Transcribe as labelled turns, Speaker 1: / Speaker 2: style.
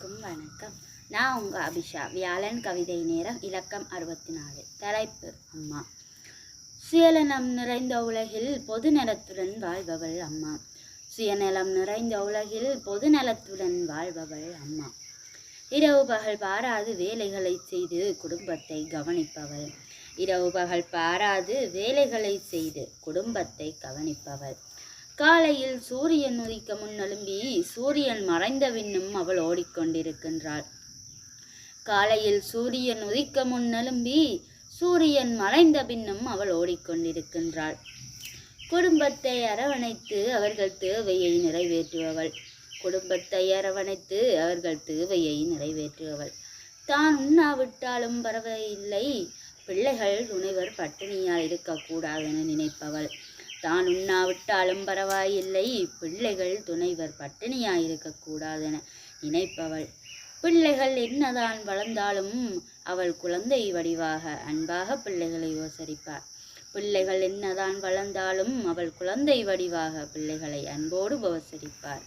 Speaker 1: அனைவருக்கும் வணக்கம். நான் உங்கள் அபிஷா. வியாழன் கவிதை நேரம், இலக்கம் 64. தலைப்பு அம்மா. சுயநலம் நிறைந்த உலகில் பொது நலத்துடன் வாழ்பவள் அம்மா. சுயநலம் நிறைந்த உலகில் பொது நலத்துடன் வாழ்பவள் அம்மா. இரவு பகல் பாராது வேலைகளை செய்து குடும்பத்தை கவனிப்பவள். இரவு பகல் பாராது வேலைகளை செய்து குடும்பத்தை கவனிப்பவள். காலையில் சூரியன் உதிக்க முன்னெலும்பி சூரியன் மறைந்த பின்னும் அவள் ஓடிக்கொண்டிருக்கின்றாள். காலையில் சூரியன் உதிக்க முன்னெலும்பி சூரியன் மறைந்த பின்னும் அவள் ஓடிக்கொண்டிருக்கின்றாள். குடும்பத்தை அரவணைத்து அவர்கள் தேவையை நிறைவேற்றுபவள். குடும்பத்தை அரவணைத்து அவர்கள் தேவையை நிறைவேற்றுபவள். தான் உண்ணாவிட்டாலும் பரவாயில்லை, பிள்ளைகள் துணைவர் பட்டினியால் இருக்கக்கூடாதென நினைப்பவள். தான் உண்ணாவிட்டாலும் பரவாயில்லை, பிள்ளைகள் துணைவர் பட்டினியாயிருக்கக்கூடாதென நினைப்பவள். பிள்ளைகள் என்னதான் வளர்ந்தாலும் அவள் குழந்தை வடிவாக அன்பாக பிள்ளைகளை உபசரிப்பார். பிள்ளைகள் என்னதான் வளர்ந்தாலும் அவள் குழந்தை வடிவாக பிள்ளைகளை அன்போடு உபசரிப்பார்.